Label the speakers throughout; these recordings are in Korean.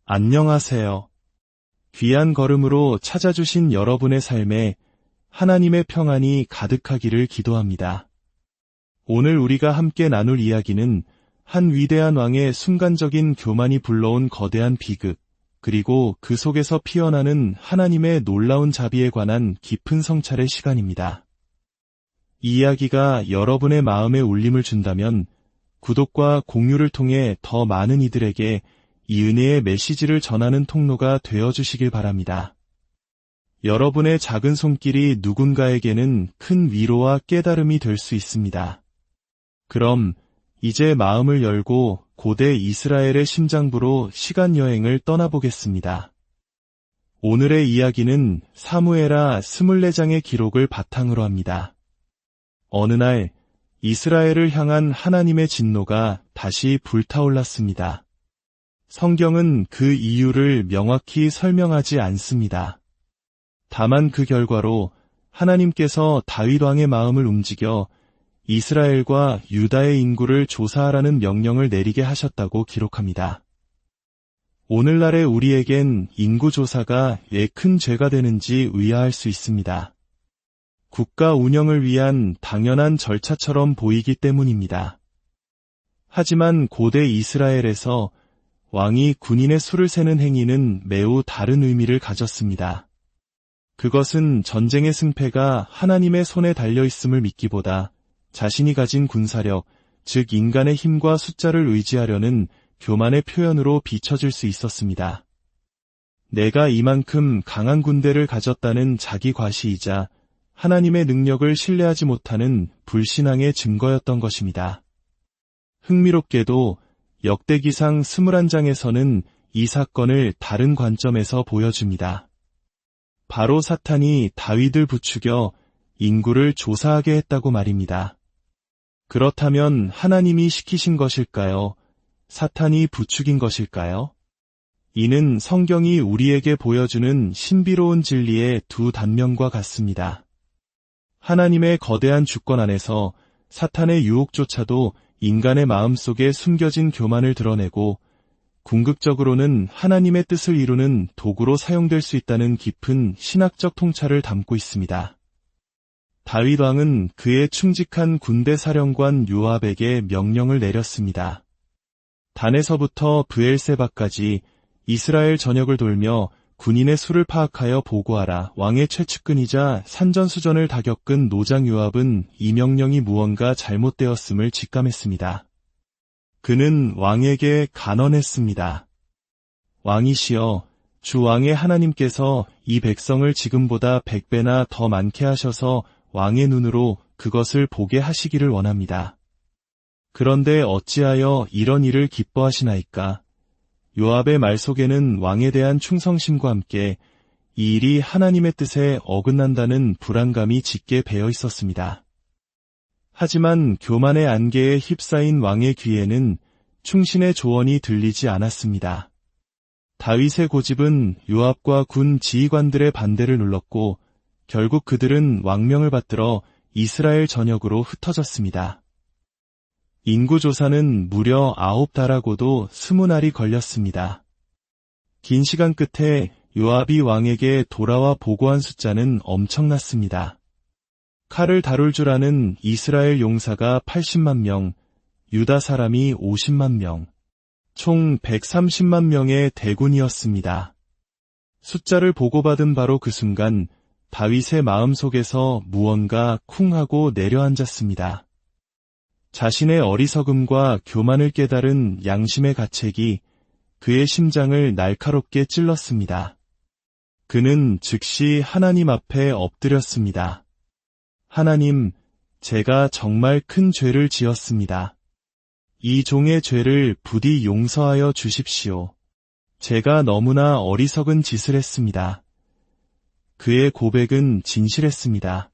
Speaker 1: 안녕하세요. 귀한 걸음으로 찾아주신 여러분의 삶에 하나님의 평안이 가득하기를 기도합니다. 오늘 우리가 함께 나눌 이야기는 한 위대한 왕의 순간적인 교만이 불러온 거대한 비극, 그리고 그 속에서 피어나는 하나님의 놀라운 자비에 관한 깊은 성찰의 시간입니다. 이 이야기가 여러분의 마음에 울림을 준다면 구독과 공유를 통해 더 많은 이들에게 이 은혜의 메시지를 전하는 통로가 되어주시길 바랍니다. 여러분의 작은 손길이 누군가에게는 큰 위로와 깨달음이 될 수 있습니다. 그럼 이제 마음을 열고 고대 이스라엘의 심장부로 시간여행을 떠나보겠습니다. 오늘의 이야기는 사무엘하 24장의 기록을 바탕으로 합니다. 어느 날 이스라엘을 향한 하나님의 진노가 다시 불타올랐습니다. 성경은 그 이유를 명확히 설명하지 않습니다. 다만 그 결과로 하나님께서 다윗 왕의 마음을 움직여 이스라엘과 유다의 인구를 조사하라는 명령을 내리게 하셨다고 기록합니다. 오늘날의 우리에겐 인구조사가 왜 큰 죄가 되는지 의아할 수 있습니다. 국가 운영을 위한 당연한 절차처럼 보이기 때문입니다. 하지만 고대 이스라엘에서 왕이 군인의 수를 세는 행위는 매우 다른 의미를 가졌습니다. 그것은 전쟁의 승패가 하나님의 손에 달려있음을 믿기보다 자신이 가진 군사력, 즉 인간의 힘과 숫자를 의지하려는 교만의 표현으로 비춰질 수 있었습니다. 내가 이만큼 강한 군대를 가졌다는 자기 과시이자 하나님의 능력을 신뢰하지 못하는 불신앙의 증거였던 것입니다. 흥미롭게도 역대기상 21장에서는 이 사건을 다른 관점에서 보여줍니다. 바로 사탄이 다윗을 부추겨 인구를 조사하게 했다고 말입니다. 그렇다면 하나님이 시키신 것일까요? 사탄이 부추긴 것일까요? 이는 성경이 우리에게 보여주는 신비로운 진리의 두 단면과 같습니다. 하나님의 거대한 주권 안에서 사탄의 유혹조차도 인간의 마음속에 숨겨진 교만을 드러내고 궁극적으로는 하나님의 뜻을 이루는 도구로 사용될 수 있다는 깊은 신학적 통찰을 담고 있습니다. 다윗 왕은 그의 충직한 군대 사령관 요압에게 명령을 내렸습니다. 단에서부터 브엘세바까지 이스라엘 전역을 돌며 군인의 수를 파악하여 보고하라. 왕의 최측근이자 산전수전을 다 겪은 노장 요압은 이 명령이 무언가 잘못되었음을 직감했습니다. 그는 왕에게 간언했습니다. 왕이시여, 주 왕의 하나님께서 이 백성을 지금보다 100배나 더 많게 하셔서 왕의 눈으로 그것을 보게 하시기를 원합니다. 그런데 어찌하여 이런 일을 기뻐하시나이까? 요압의 말 속에는 왕에 대한 충성심과 함께 이 일이 하나님의 뜻에 어긋난다는 불안감이 짙게 배어 있었습니다. 하지만 교만의 안개에 휩싸인 왕의 귀에는 충신의 조언이 들리지 않았습니다. 다윗의 고집은 요압과 군 지휘관들의 반대를 눌렀고 결국 그들은 왕명을 받들어 이스라엘 전역으로 흩어졌습니다. 인구조사는 무려 9달하고도 20날이 걸렸습니다. 긴 시간 끝에 요압이 왕에게 돌아와 보고한 숫자는 엄청났습니다. 칼을 다룰 줄 아는 이스라엘 용사가 80만 명, 유다 사람이 50만 명, 총 130만 명의 대군이었습니다. 숫자를 보고받은 바로 그 순간 다윗의 마음속에서 무언가 쿵 하고 내려앉았습니다. 자신의 어리석음과 교만을 깨달은 양심의 가책이 그의 심장을 날카롭게 찔렀습니다. 그는 즉시 하나님 앞에 엎드렸습니다. 하나님, 제가 정말 큰 죄를 지었습니다. 이 종의 죄를 부디 용서하여 주십시오. 제가 너무나 어리석은 짓을 했습니다. 그의 고백은 진실했습니다.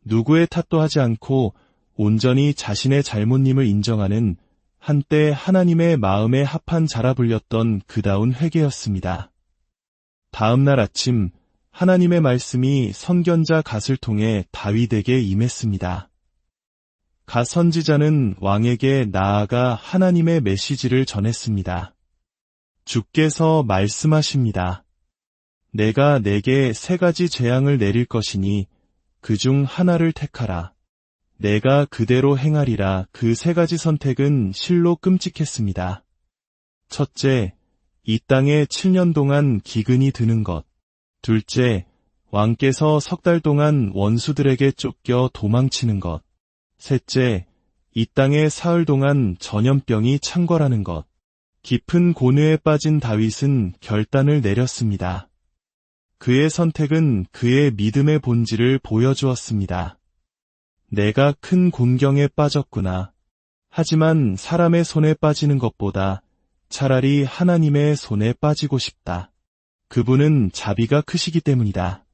Speaker 1: 누구의 탓도 하지 않고 온전히 자신의 잘못임을 인정하는 한때 하나님의 마음에 합한 자라 불렸던 그다운 회개였습니다. 다음 날 아침 하나님의 말씀이 선견자 갓을 통해 다윗에게 임했습니다. 갓 선지자는 왕에게 나아가 하나님의 메시지를 전했습니다. 주께서 말씀하십니다. 내가 내게 3가지 재앙을 내릴 것이니 그중 하나를 택하라. 내가 그대로 행하리라. 그 3가지 선택은 실로 끔찍했습니다. 첫째, 이 땅에 7년 동안 기근이 드는 것. 둘째, 왕께서 3달 동안 원수들에게 쫓겨 도망치는 것. 셋째, 이 땅에 사흘 동안 전염병이 창궐하는 것. 깊은 고뇌에 빠진 다윗은 결단을 내렸습니다. 그의 선택은 그의 믿음의 본질을 보여주었습니다. 내가 큰 곤경에 빠졌구나. 하지만 사람의 손에 빠지는 것보다 차라리 하나님의 손에 빠지고 싶다. 그분은 자비가 크시기 때문이다.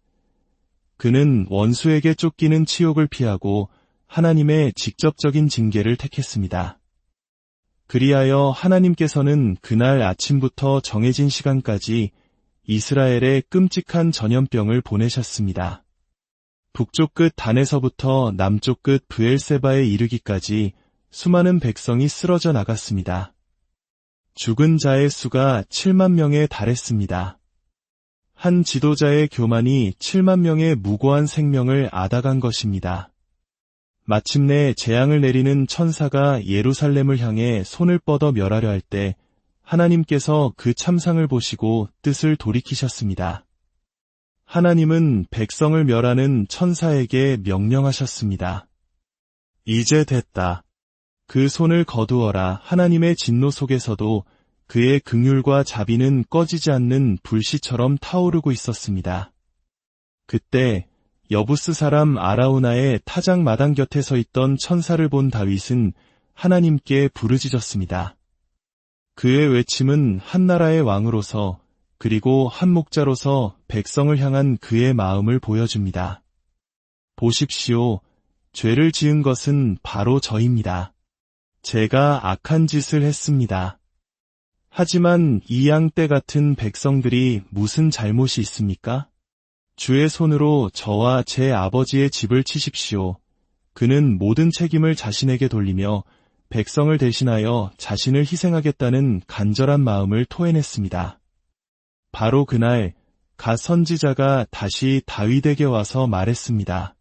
Speaker 1: 그는 원수에게 쫓기는 치욕을 피하고 하나님의 직접적인 징계를 택했습니다. 그리하여 하나님께서는 그날 아침부터 정해진 시간까지 이스라엘에 끔찍한 전염병을 보내셨습니다. 북쪽 끝 단에서부터 남쪽 끝 브엘세바에 이르기까지 수많은 백성이 쓰러져 나갔습니다. 죽은 자의 수가 7만 명에 달했습니다. 한 지도자의 교만이 7만 명의 무고한 생명을 앗아간 것입니다. 마침내 재앙을 내리는 천사가 예루살렘을 향해 손을 뻗어 멸하려 할 때 하나님께서 그 참상을 보시고 뜻을 돌이키셨습니다. 하나님은 백성을 멸하는 천사에게 명령하셨습니다. 이제 됐다. 그 손을 거두어라. 하나님의 진노 속에서도 그의 긍휼과 자비는 꺼지지 않는 불씨처럼 타오르고 있었습니다. 그때 여부스 사람 아라우나의 타작 마당 곁에 서 있던 천사를 본 다윗은 하나님께 부르짖었습니다. 그의 외침은 한 나라의 왕으로서 그리고 한 목자로서 백성을 향한 그의 마음을 보여줍니다. 보십시오. 죄를 지은 것은 바로 저입니다. 제가 악한 짓을 했습니다. 하지만 이 양떼 같은 백성들이 무슨 잘못이 있습니까? 주의 손으로 저와 제 아버지의 집을 치십시오. 그는 모든 책임을 자신에게 돌리며 백성을 대신하여 자신을 희생하겠다는 간절한 마음을 토해냈습니다. 바로 그날 갓 선지자가 다시 다윗에게 와서 말했습니다.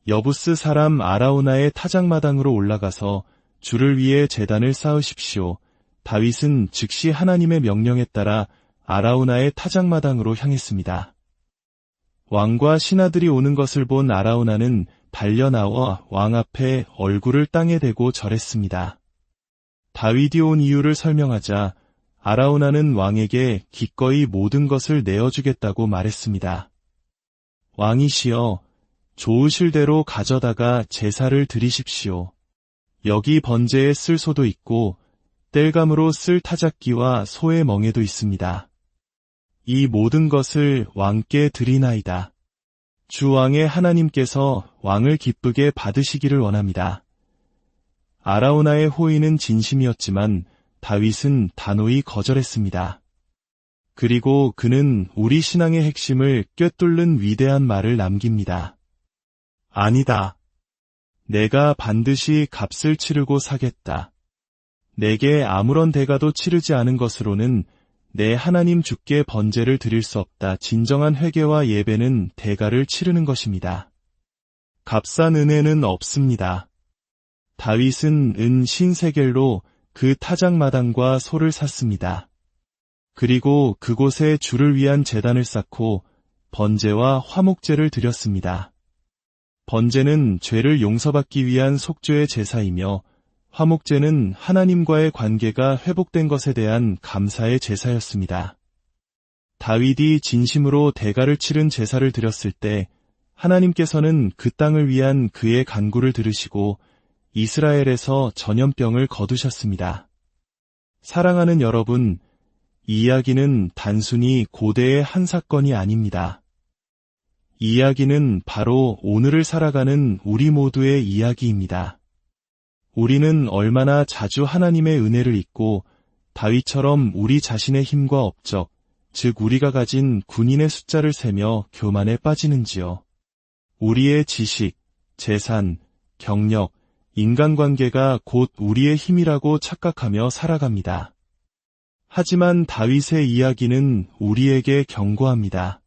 Speaker 1: 여부스 사람 아라우나의 타작마당으로 올라가서 주를 위해 제단을 쌓으십시오. 다윗은 즉시 하나님의 명령에 따라 아라우나의 타작마당으로 향했습니다. 왕과 신하들이 오는 것을 본 아라우나는 달려나와 왕 앞에 얼굴을 땅에 대고 절했습니다. 다윗이 온 이유를 설명하자 아라우나는 왕에게 기꺼이 모든 것을 내어주겠다고 말했습니다. 왕이시여, 좋으실 대로 가져다가 제사를 드리십시오. 여기 번제에 쓸 소도 있고 땔감으로 쓸 타작기와 소의 멍에도 있습니다. 이 모든 것을 왕께 드리나이다. 주 왕의 하나님께서 왕을 기쁘게 받으시기를 원합니다. 아라우나의 호의는 진심이었지만 다윗은 단호히 거절했습니다. 그리고 그는 우리 신앙의 핵심을 꿰뚫는 위대한 말을 남깁니다. 아니다. 내가 반드시 값을 치르고 사겠다. 내게 아무런 대가도 치르지 않은 것으로는 내 하나님 주께 번제를 드릴 수 없다. 진정한 회개와 예배는 대가를 치르는 것입니다. 값싼 은혜는 없습니다. 다윗은 은 50세겔로 그 타작마당과 소를 샀습니다. 그리고 그곳에 주를 위한 제단을 쌓고 번제와 화목제를 드렸습니다. 번제는 죄를 용서받기 위한 속죄의 제사이며 화목제는 하나님과의 관계가 회복된 것에 대한 감사의 제사였습니다. 다윗이 진심으로 대가를 치른 제사를 드렸을 때 하나님께서는 그 땅을 위한 그의 간구를 들으시고 이스라엘에서 전염병을 거두셨습니다. 사랑하는 여러분, 이 이야기는 단순히 고대의 한 사건이 아닙니다. 이 이야기는 바로 오늘을 살아가는 우리 모두의 이야기입니다. 우리는 얼마나 자주 하나님의 은혜를 잊고 다윗처럼 우리 자신의 힘과 업적, 즉 우리가 가진 군인의 숫자를 세며 교만에 빠지는지요. 우리의 지식, 재산, 경력, 인간관계가 곧 우리의 힘이라고 착각하며 살아갑니다. 하지만 다윗의 이야기는 우리에게 경고합니다.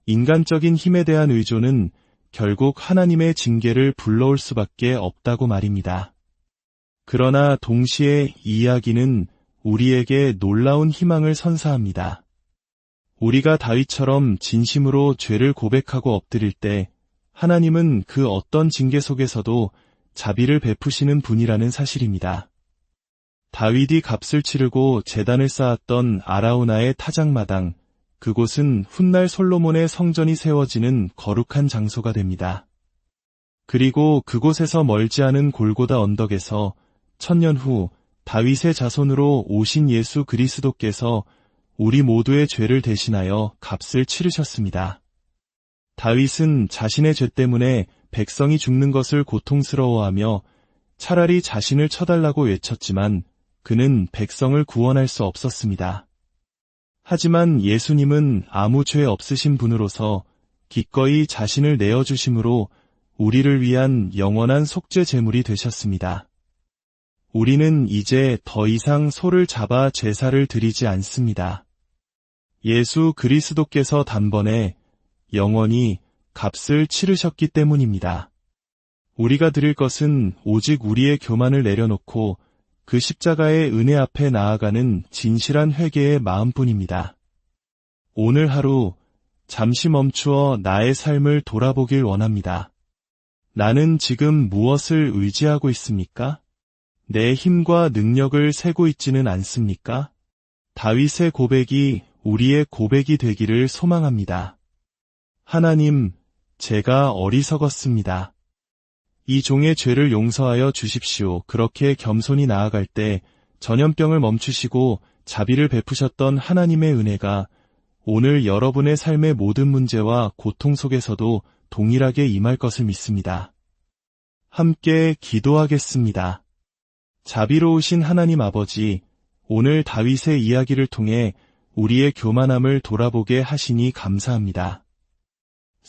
Speaker 1: 인간적인 힘에 대한 의존은 결국 하나님의 징계를 불러올 수밖에 없다고 말입니다. 그러나 동시에 이 이야기는 우리에게 놀라운 희망을 선사합니다. 우리가 다윗처럼 진심으로 죄를 고백하고 엎드릴 때 하나님은 그 어떤 징계 속에서도 자비를 베푸시는 분이라는 사실입니다. 다윗이 값을 치르고 제단을 쌓았던 아라우나의 타작마당, 그곳은 훗날 솔로몬의 성전이 세워지는 거룩한 장소가 됩니다. 그리고 그곳에서 멀지 않은 골고다 언덕에서 1000년 후 다윗의 자손으로 오신 예수 그리스도께서 우리 모두의 죄를 대신하여 값을 치르셨습니다. 다윗은 자신의 죄 때문에 백성이 죽는 것을 고통스러워하며 차라리 자신을 쳐달라고 외쳤지만 그는 백성을 구원할 수 없었습니다. 하지만 예수님은 아무 죄 없으신 분으로서 기꺼이 자신을 내어주심으로 우리를 위한 영원한 속죄 제물이 되셨습니다. 우리는 이제 더 이상 소를 잡아 제사를 드리지 않습니다. 예수 그리스도께서 단번에 영원히 값을 치르셨기 때문입니다. 우리가 드릴 것은 오직 우리의 교만을 내려놓고 그 십자가의 은혜 앞에 나아가는 진실한 회개의 마음뿐입니다. 오늘 하루 잠시 멈추어 나의 삶을 돌아보길 원합니다. 나는 지금 무엇을 의지하고 있습니까? 내 힘과 능력을 세고 있지는 않습니까? 다윗의 고백이 우리의 고백이 되기를 소망합니다. 하나님, 제가 어리석었습니다. 이 종의 죄를 용서하여 주십시오. 그렇게 겸손히 나아갈 때 전염병을 멈추시고 자비를 베푸셨던 하나님의 은혜가 오늘 여러분의 삶의 모든 문제와 고통 속에서도 동일하게 임할 것을 믿습니다. 함께 기도하겠습니다. 자비로우신 하나님 아버지, 오늘 다윗의 이야기를 통해 우리의 교만함을 돌아보게 하시니 감사합니다.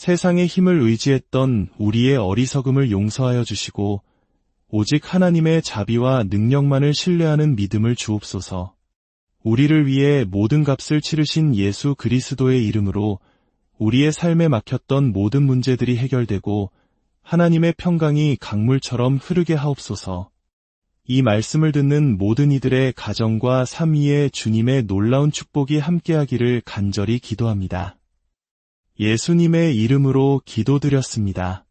Speaker 1: 세상의 힘을 의지했던 우리의 어리석음을 용서하여 주시고 오직 하나님의 자비와 능력만을 신뢰하는 믿음을 주옵소서. 우리를 위해 모든 값을 치르신 예수 그리스도의 이름으로 우리의 삶에 막혔던 모든 문제들이 해결되고 하나님의 평강이 강물처럼 흐르게 하옵소서. 이 말씀을 듣는 모든 이들의 가정과 삶 위에 주님의 놀라운 축복이 함께하기를 간절히 기도합니다. 예수님의 이름으로 기도드렸습니다.